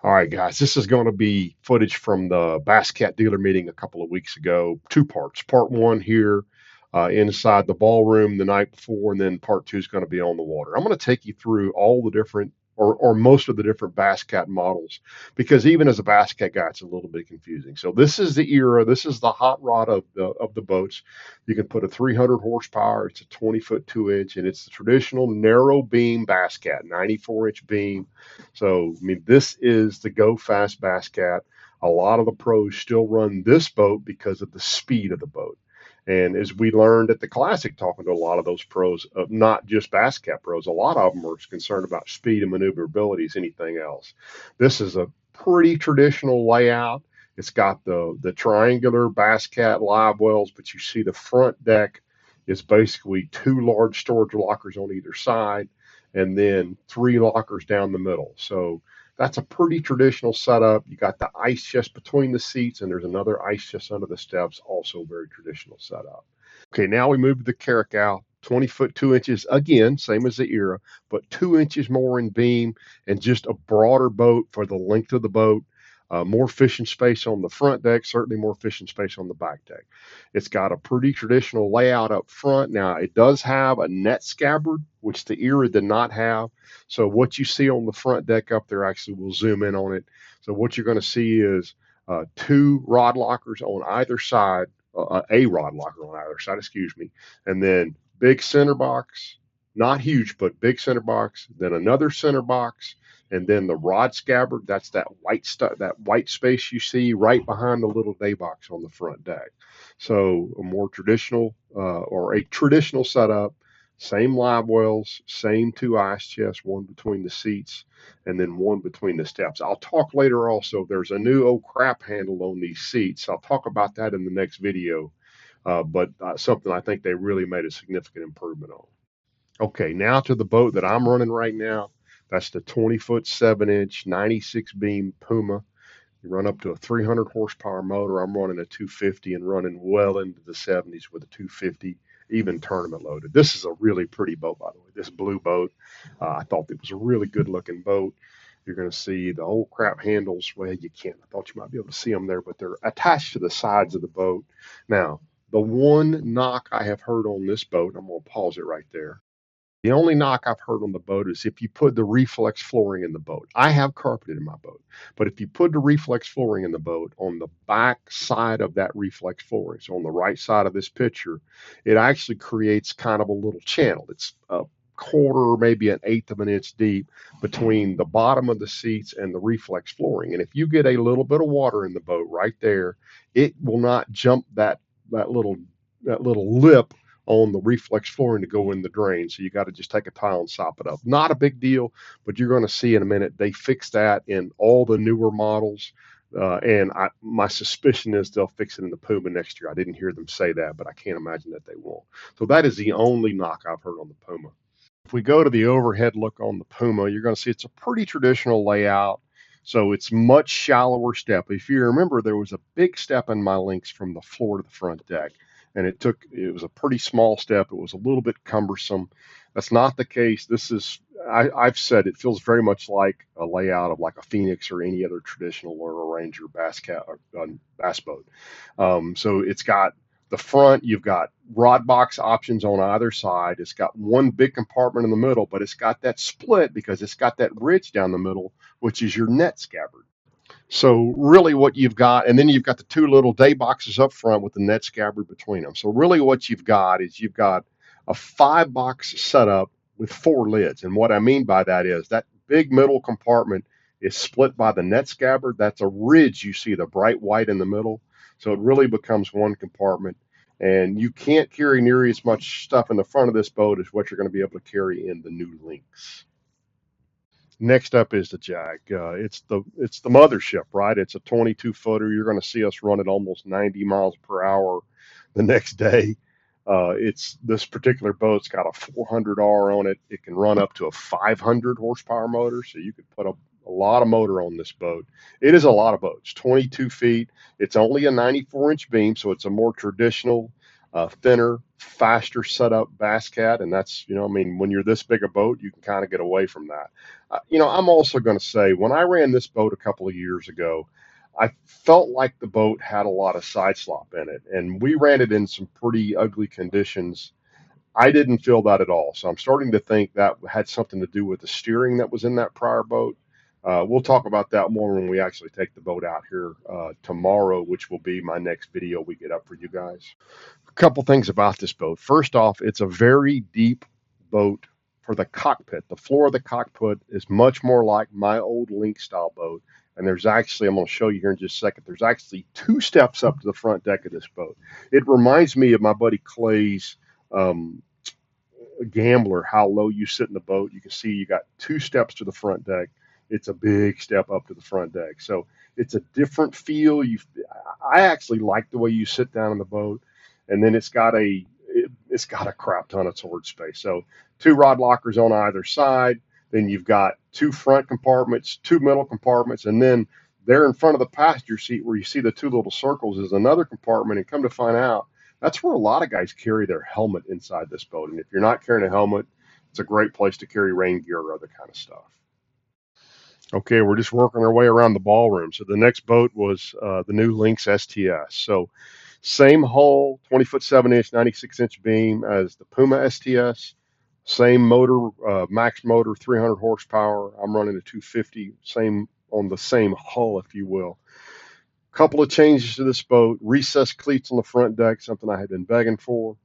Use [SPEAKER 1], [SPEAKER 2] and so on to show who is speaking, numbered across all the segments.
[SPEAKER 1] All right, guys, this is going to be footage from the Basscat dealer meeting a couple of weeks ago. Two parts. Part one here inside the ballroom the night before, and then part two is going to be on the water. I'm going to take you through all the different or most of the different Basscat models because even as a Basscat guy, it's a little bit confusing. So this is the era. This is the hot rod of the boats. You can put a 300 horsepower. It's a 20-foot 2-inch, and it's the traditional narrow beam Basscat, 94-inch beam. So, I mean, this is the go fast Basscat. A lot of the pros still run this boat because of the speed of the boat. And as we learned at the Classic, talking to a lot of those pros, not just Basscat pros, a lot of them are as concerned about speed and maneuverability as anything else. This is a pretty traditional layout. It's got the triangular Basscat live wells, but you see the front deck is basically two large storage lockers on either side and then three lockers down the middle. So that's a pretty traditional setup. You got the ice chest between the seats, and there's another ice chest under the steps, also very traditional setup. Okay, now we move to the Caracal, 20-foot 2 inches, again, same as the era, but 2 inches more in beam and just a broader boat for the length of the boat. More fishing space on the front deck, certainly more fishing space on the back deck. It's got a pretty traditional layout up front. Now, it does have a net scabbard, which the era did not have. So what you see on the front deck up there, actually, we'll zoom in on it. So what you're going to see is two rod lockers on either side, a rod locker on either side, excuse me, and then big center box, not huge, but big center box, then another center box, and then the rod scabbard, that's that white stuff, that white space you see right behind the little day box on the front deck. So a more traditional or a traditional setup, same live wells, same two ice chests, one between the seats and then one between the steps. I'll talk later also, there's a new old crap handle on these seats. I'll talk about that in the next video, but something I think they really made a significant improvement on. Okay, now to the boat that I'm running right now. That's the 20-foot 7-inch 96 beam Puma. You run up to a 300 horsepower motor. I'm running a 250 and running well into the 70s with a 250, even tournament loaded. This is a really pretty boat, by the way. This blue boat, I thought it was a really good looking boat. You're going to see the old crap handles. Well, you can't. I thought you might be able to see them there, but they're attached to the sides of the boat. Now, the one knock I have heard on this boat, I'm going to pause it right there. The only knock I've heard on the boat is if you put the reflex flooring in the boat. I have carpeted in my boat, but if you put the reflex flooring in the boat on the back side of that reflex flooring, so on the right side of this picture, it actually creates kind of a little channel. It's a quarter, maybe an eighth of an inch deep between the bottom of the seats and the reflex flooring. And if you get a little bit of water in the boat right there, it will not jump that little lip on the reflex flooring to go in the drain. So you got to just take a towel and sop it up. Not a big deal, but you're going to see in a minute they fix that in all the newer models. My suspicion is they'll fix it in the Puma next year. I didn't hear them say that, but I can't imagine that they won't. So that is the only knock I've heard on the Puma. If we go to the overhead look on the Puma, you're going to see it's a pretty traditional layout. So it's much shallower step. If you remember, there was a big step in my Lynx from the floor to the front deck. And it was a pretty small step. It was a little bit cumbersome. That's not the case. I've said it feels very much like a layout of like a Phoenix or any other traditional or a Ranger bass boat. So it's got the front, you've got rod box options on either side. It's got one big compartment in the middle, but it's got that split because it's got that ridge down the middle, which is your net scabbard. So really what you've got, and then you've got the two little day boxes up front with the net scabbard between them. So really what you've got is you've got a 5-box setup with 4 lids. And what I mean by that is that big middle compartment is split by the net scabbard. That's a ridge. You see the bright white in the middle. So it really becomes one compartment. And you can't carry near as much stuff in the front of this boat as what you're going to be able to carry in the new Lynx. Next up is the Jag. It's the mothership, right? It's a 22-footer. You're going to see us run at almost 90 miles per hour the next day. It's this particular boat's got a 400R on it. It can run up to a 500 horsepower motor, so you could put a lot of motor on this boat. It is a lot of boats, 22 feet. It's only a 94-inch beam, so it's a more traditional, thinner faster setup bass cat, and that's, I mean, when you're this big a boat, you can kind of get away from that. I'm also going to say, when I ran this boat a couple of years ago, I felt like the boat had a lot of side slop in it, and we ran it in some pretty ugly conditions. I didn't feel that at all. So I'm starting to think that had something to do with the steering that was in that prior boat. We'll talk about that more when we actually take the boat out here tomorrow, which will be my next video we get up for you guys. A couple things about this boat. First off, it's a very deep boat for the cockpit. The floor of the cockpit is much more like my old Lynx style boat. And there's actually, I'm going to show you here in just a second, there's actually 2 steps up to the front deck of this boat. It reminds me of my buddy Clay's Gambler, how low you sit in the boat. You can see you got 2 steps to the front deck. It's a big step up to the front deck. So it's a different feel. I actually like the way you sit down in the boat. And then it's got a crap ton of storage space. So 2 rod lockers on either side. Then you've got 2 front compartments, 2 middle compartments, and then there in front of the passenger seat where you see the 2 little circles is another compartment. And come to find out, that's where a lot of guys carry their helmet inside this boat. And if you're not carrying a helmet, it's a great place to carry rain gear or other kind of stuff. Okay, we're just working our way around the ballroom. So the next boat was the new Lynx STS. So same hull, 20-foot 7-inch, 96-inch beam as the Puma STS. Same motor, max motor, 300 horsepower. I'm running a 250, same on the same hull, if you will. Couple of changes to this boat: recessed cleats on the front deck, something I had been begging for.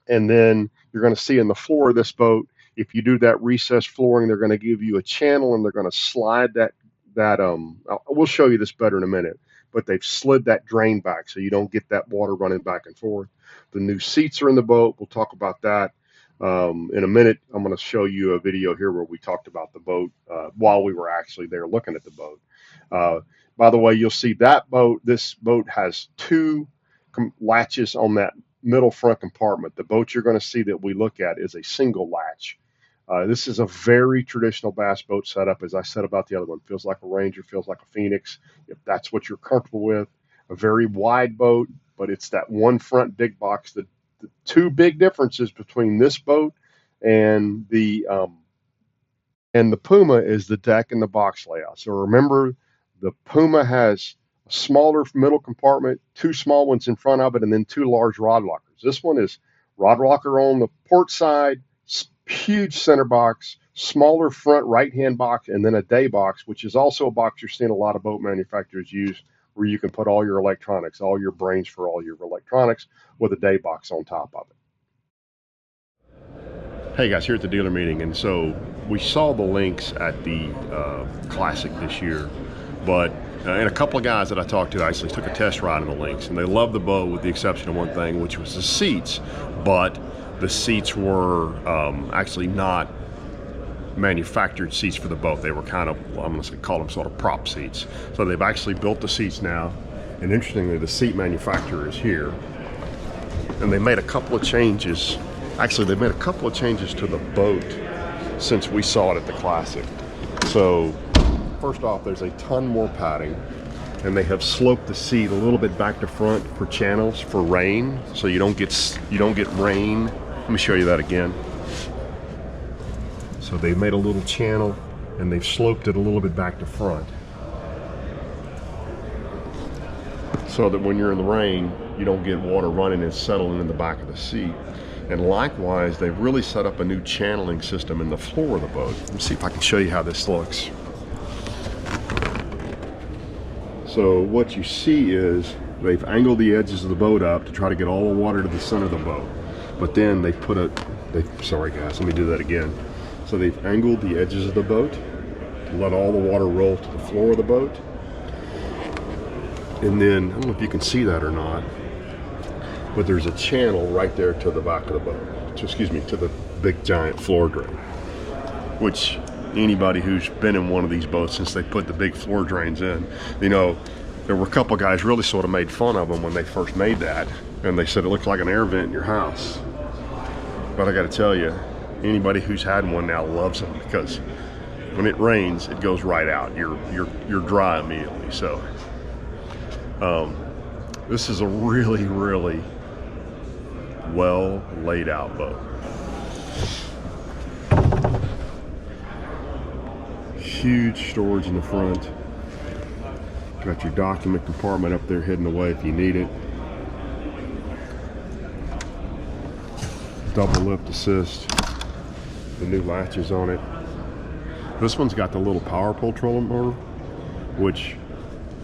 [SPEAKER 1] And then you're going to see in the floor of this boat, if you do that recessed flooring, they're going to give you a channel and they're going to slide that we'll show you this better in a minute, but they've slid that drain back so you don't get that water running back and forth. The new seats are in the boat. We'll talk about that in a minute. I'm going to show you a video here where we talked about the boat while we were actually there looking at the boat. By the way, you'll see that boat, this boat has 2 latches on that middle front compartment. The boat you're going to see that we look at is a single latch. This is a very traditional bass boat setup. As I said about the other one, feels like a Ranger, feels like a Phoenix, if that's what you're comfortable with. A very wide boat, but it's that one front big box. The 2 big differences between this boat and the Puma is the deck and the box layout. So remember, the Puma has a smaller middle compartment, 2 small ones in front of it, and then 2 large rod lockers. This one is rod locker on the port side, huge center box, smaller front right-hand box, and then a day box, which is also a box you're seeing a lot of boat manufacturers use, where you can put all your electronics, all your brains for all your electronics, with a day box on top of it. Hey guys, here at the dealer meeting, and so we saw the Lynx at the Classic this year, but and a couple of guys that I talked to actually took a test ride on the Lynx, and they loved the boat with the exception of one thing, which was the seats. But the seats were actually not manufactured seats for the boat. They were kind of, I'm going to call them sort of prop seats. So they've actually built the seats now, and interestingly, the seat manufacturer is here, and they made a couple of changes. Actually, they made a couple of changes to the boat since we saw it at the Classic. So first off, there's a ton more padding, and they have sloped the seat a little bit back to front for channels for rain, so you don't get rain. Let me show you that again. So they made a little channel and they've sloped it a little bit back to front, so that when you're in the rain, you don't get water running and settling in the back of the seat. And likewise, they've really set up a new channeling system in the floor of the boat. Let me see if I can show you how this looks. So what you see is they've angled the edges of the boat up to try to get all the water to the center of the boat. But then they sorry guys, let me do that again. So they've angled the edges of the boat to let all the water roll to the floor of the boat. And then, I don't know if you can see that or not, but there's a channel right there to the back of the boat. Excuse me, to the big giant floor drain. Which anybody who's been in one of these boats since they put the big floor drains in, you know, there were a couple guys really sort of made fun of them when they first made that, and they said it looked like an air vent in your house. But I got to tell you, anybody who's had one now loves them, because when it rains, it goes right out. You're dry immediately. So this is a really, really well laid out boat. Huge storage in the front. Got your document compartment up there hidden away if you need it. Double lift assist. The new latches on it. This one's got the little power pull trolling motor, which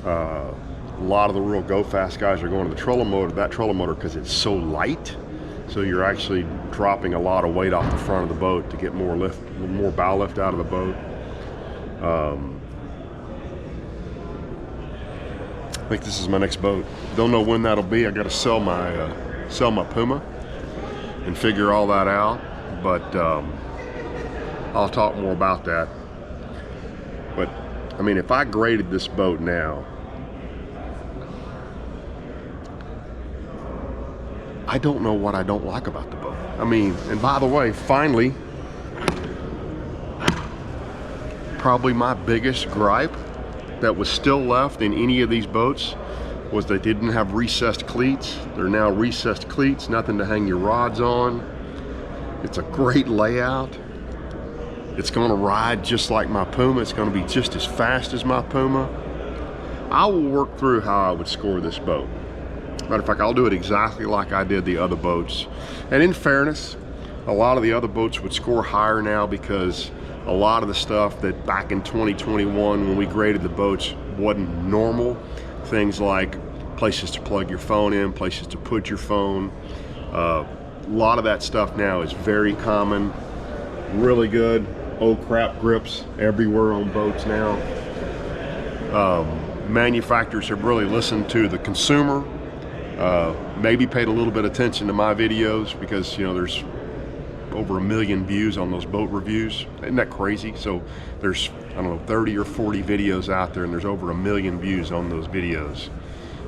[SPEAKER 1] a lot of the real go fast guys are going to the trolling motor, because it's so light. So you're actually dropping a lot of weight off the front of the boat to get more lift, more bow lift out of the boat. I think this is my next boat. Don't know when that'll be. I got to sell my Puma and figure all that out. But I'll talk more about that. But I mean, if I graded this boat now, I don't know what I don't like about the boat. I mean, and by the way, finally, probably my biggest gripe that was still left in any of these boats was they didn't have recessed cleats. They're now recessed cleats, nothing to hang your rods on. It's a great layout. It's gonna ride just like my Puma. It's gonna be just as fast as my Puma. I will work through how I would score this boat. Matter of fact, I'll do it exactly like I did the other boats. And in fairness, a lot of the other boats would score higher now because a lot of the stuff that back in 2021 when we graded the boats wasn't normal. Things like places to plug your phone in, places to put your phone. A lot of that stuff now is very common. Really good oh crap grips everywhere on boats now. Manufacturers have really listened to the consumer. Maybe paid a little bit of attention to my videos because, you know, there's over 1 million views on those boat reviews. Isn't that crazy? So there's, I don't know, 30 or 40 videos out there and there's over 1 million views on those videos.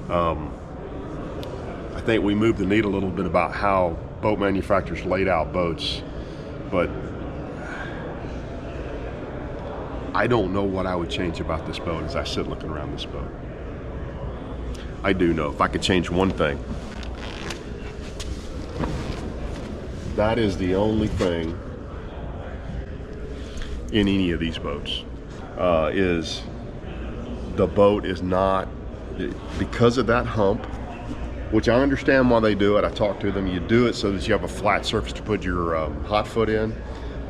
[SPEAKER 1] I think we moved the needle a little bit about how boat manufacturers laid out boats, but I don't know what I would change about this boat as I sit looking around this boat. I do know if I could change one thing, that is the only thing in any of these boats, is the boat is not, because of that hump, which I understand why they do it. I talked to them. You do it so that you have a flat surface to put your hot foot in.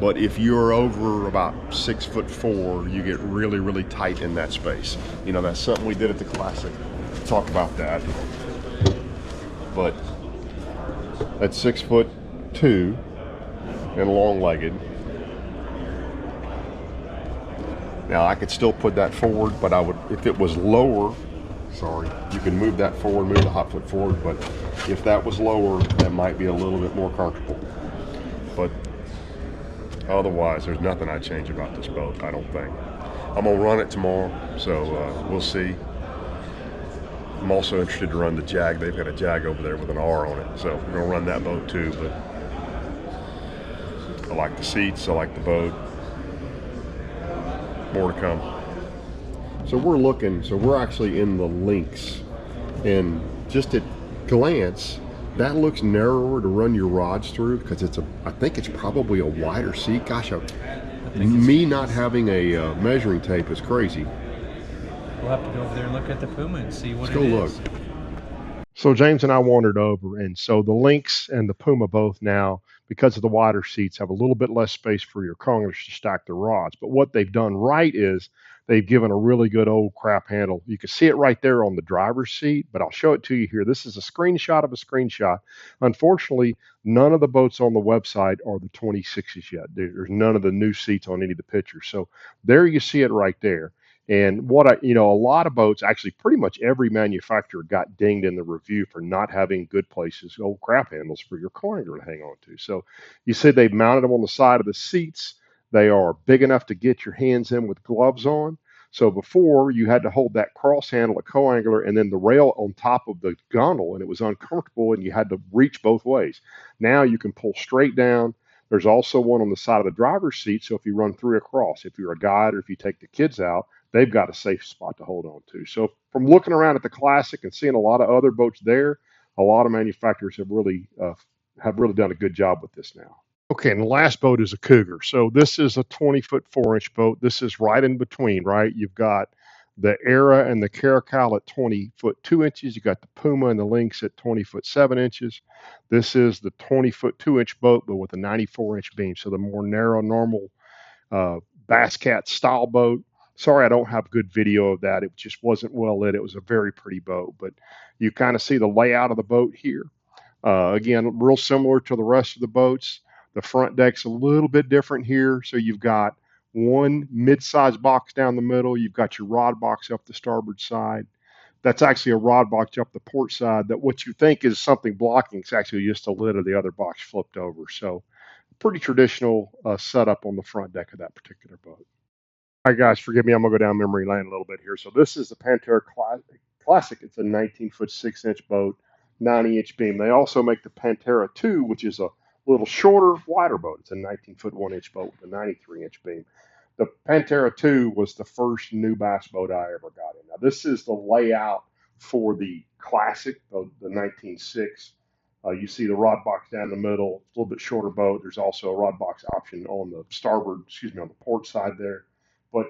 [SPEAKER 1] But if you're over about 6'4", you get really, really tight in that space. You know, that's something we did at the Classic. Talk about that. But at 6'2" and long-legged, now I could still put that forward, but I would, if it was lower, sorry, you can move that forward, move the hot foot forward, but if that was lower, that might be a little bit more comfortable. But otherwise, there's nothing I'd change about this boat, I don't think. I'm gonna run it tomorrow, so we'll see. I'm also interested to run the Jag. They've got a Jag over there with an R on it, so we're gonna run that boat too. But I like the seats, I like the boat. More to come. So we're actually in the Lynx, and just at glance, that looks narrower to run your rods through because I think it's probably a wider seat. Gosh, me not having a measuring tape is crazy.
[SPEAKER 2] We'll have to go over there and look at the Puma and see what
[SPEAKER 1] Let's go look.
[SPEAKER 2] is.
[SPEAKER 1] So James and I wandered over, and so the Lynx and the Puma both now, because of the wider seats, have a little bit less space for your conger to stack the rods. But what they've done right is they've given a really good old crap handle. You can see it right there on the driver's seat, but I'll show it to you here. This is a screenshot of a screenshot. Unfortunately, none of the boats on the website are the 26s yet. There's none of the new seats on any of the pictures. So there you see it right there. And a lot of boats, actually pretty much every manufacturer got dinged in the review for not having good places, old crap handles for your conger to hang on to. So you see they've mounted them on the side of the seats. They are big enough to get your hands in with gloves on. So before, you had to hold that cross handle, a co-angler, and then the rail on top of the gunnel, and it was uncomfortable, and you had to reach both ways. Now you can pull straight down. There's also one on the side of the driver's seat, so if you run 3 across, if you're a guide or if you take the kids out, they've got a safe spot to hold on to. So from looking around at the Classic and seeing a lot of other boats there, a lot of manufacturers have really have really done a good job with this now. Okay, and the last boat is a Cougar. So this is a 20-foot 4-inch boat. This is right in between, right? You've got the Era and the Caracal at 20-foot 2 inches. You got the Puma and the Lynx at 20-foot 7 inches. This is the 20-foot 2-inch boat, but with a 94-inch beam. So the more narrow, normal Bass Cat style boat. Sorry, I don't have good video of that. It just wasn't well lit. It was a very pretty boat, but you kind of see the layout of the boat here. Again, real similar to the rest of the boats. The front deck's a little bit different here. So you've got one mid-sized box down the middle. You've got your rod box up the starboard side. That's actually a rod box up the port side that what you think is something blocking. It's actually just a lid of the other box flipped over. So pretty traditional setup on the front deck of that particular boat. All right, guys, forgive me. I'm going to go down memory lane a little bit here. So this is the Pantera Classic. It's a 19-foot 6-inch boat, 90-inch beam. They also make the Pantera 2, which is a little shorter, wider boat. It's a 19-foot 1-inch boat with a 93-inch beam. The Pantera 2 was the first new bass boat I ever got in. Now, this is the layout for the Classic, the 19.6. You see the rod box down the middle, a little bit shorter boat. There's also a rod box option on the on the port side there. But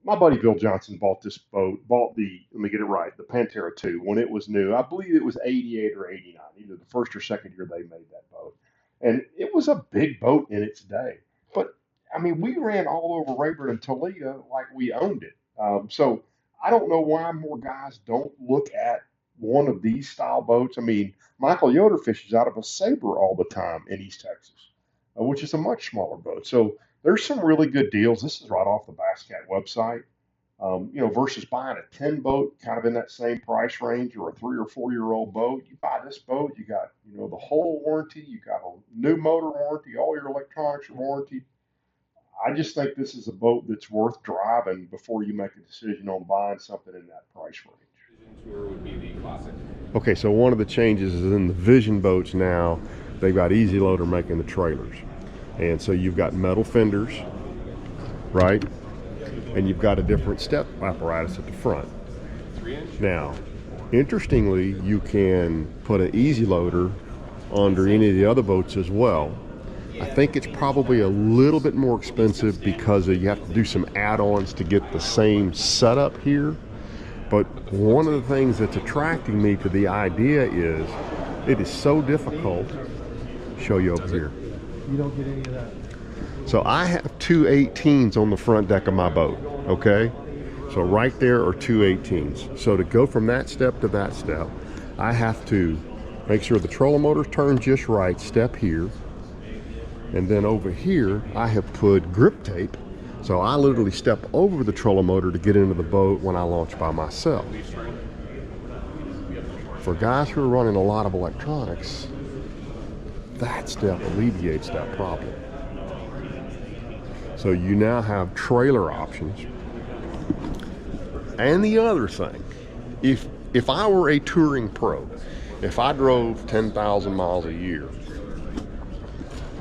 [SPEAKER 1] my buddy Bill Johnson bought this boat, let me get it right, the Pantera 2, when it was new. I believe it was 88 or 89, either the first or second year they made that boat. And it was a big boat in its day. But, I mean, we ran all over Rayburn and Toledo like we owned it. So I don't know why more guys don't look at one of these style boats. I mean, Michael Yoder fishes out of a Sabre all the time in East Texas, which is a much smaller boat. So there's some really good deals. This is right off the Bass Cat website, versus buying a 10 boat kind of in that same price range or a 3 or 4-year-old boat. You buy this boat, you got, the whole warranty, you got a new motor warranty, all your electronics are warranted. I just think this is a boat that's worth driving before you make a decision on buying something in that price range. Tour would be the Classic. Okay, so one of the changes is in the Vision boats now, they've got Easy Loader making the trailers. And so you've got metal fenders, right? And you've got a different step apparatus at the front. Now, interestingly, you can put an Easy Loader under any of the other boats as well. I think it's probably a little bit more expensive because you have to do some add-ons to get the same setup here. But one of the things that's attracting me to the idea is it is so difficult. Show you over here.
[SPEAKER 2] You don't get any of that.
[SPEAKER 1] So I have two 18s on the front deck of my boat, okay? So right there are two 18s. So to go from that step to that step, I have to make sure the trolling motor turns just right, step here. And then over here, I have put grip tape. So I literally step over the trolling motor to get into the boat when I launch by myself. For guys who are running a lot of electronics, that step alleviates that problem. So you now have trailer options. And the other thing, if I were a touring pro, if I drove 10,000 miles a year,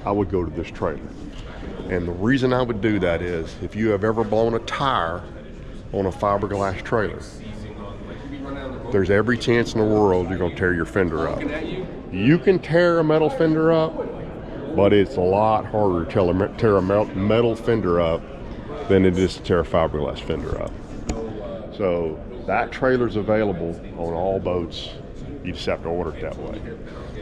[SPEAKER 1] I would go to this trailer. And the reason I would do that is if you have ever blown a tire on a fiberglass trailer, there's every chance in the world you're going to tear your fender up. You can tear a metal fender up, but it's a lot harder to tear a metal fender up than it is to tear a fiberglass fender up. So that trailer's available on all boats. You just have to order it that way.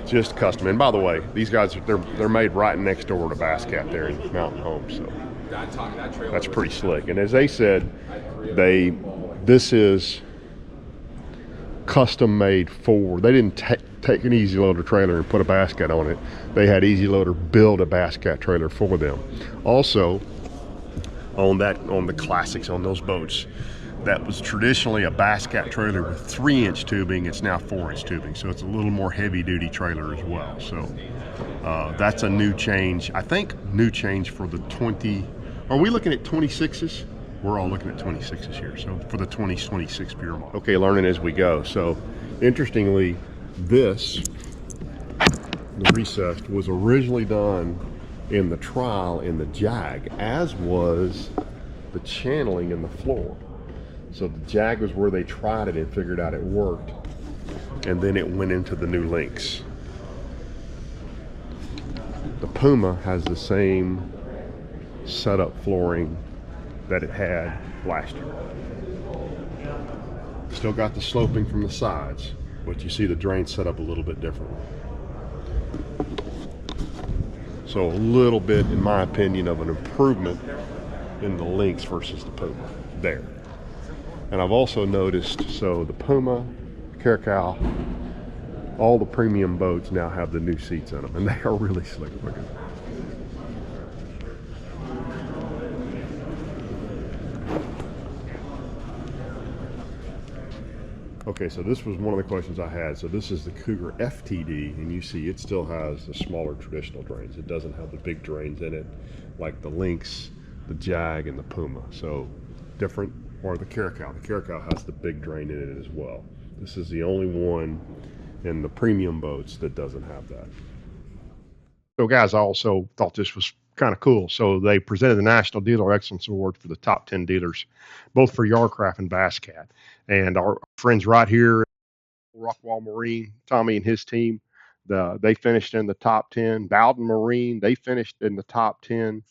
[SPEAKER 1] Just custom. And by the way, these guys, they're made right next door to Bass Cat there in Mountain Home. So that's pretty slick. And as they said, this is custom made for. They didn't take an Easy Loader trailer and put a Bass Cat on it. They had Easy Loader build a Bass Cat trailer for them. Also, on the Classics, on those boats, that was traditionally a Bass Cat trailer with 3-inch tubing. It's now 4-inch tubing, so it's a little more heavy-duty trailer as well. So that's a new change. I think new change for the 20. Are we looking at 26s? We're all looking at 26s here. So for the 2026 pure model. Okay, learning as we go. So interestingly, the recessed was originally done in the trial in the Jag, as was the channeling in the floor. So the Jag was where they tried it and figured out it worked. And then it went into the new Lynx. Puma has the same setup flooring that it had last year. Still got the sloping from the sides, but you see the drain set up a little bit differently. So a little bit, in my opinion, of an improvement in the Lynx versus the Puma there. And I've also noticed, so the Puma, Caracal, all the premium boats now have the new seats in them, and they are really slick looking. Okay, so this was one of the questions I had. So this is the Cougar FTD, and you see it still has the smaller traditional drains. It doesn't have the big drains in it like the Lynx, the Jag, and the Puma. So different, or the Caracal. The Caracal has the big drain in it as well. This is the only one in the premium boats that doesn't have that. So guys, I also thought this was kind of cool. So they presented the National Dealer Excellence Award for the top 10 dealers, both for Yardcraft and Basscat. And our friends right here, Rockwall Marine, Tommy and his team, they finished in the top 10. Bowden Marine, they finished in the top 10.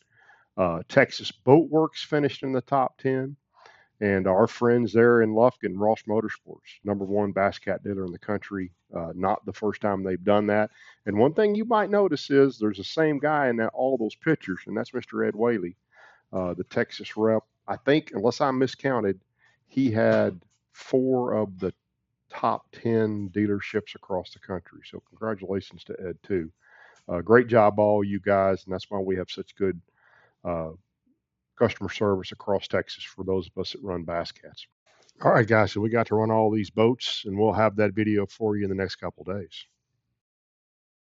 [SPEAKER 1] Texas Boat Works finished in the top 10. And our friends there in Lufkin, Ross Motorsports, #1 Basscat dealer in the country. Not the first time they've done that. And one thing you might notice is there's the same guy in all those pictures, and that's Mr. Ed Whaley, the Texas rep. I think, unless I miscounted, he had 4 of the top 10 dealerships across the country. So congratulations to Ed too. Great job, all you guys, and that's why we have such good customer service across Texas for those of us that run Basscats. All right, guys, so we got to run all these boats, and we'll have that video for you in the next couple of days.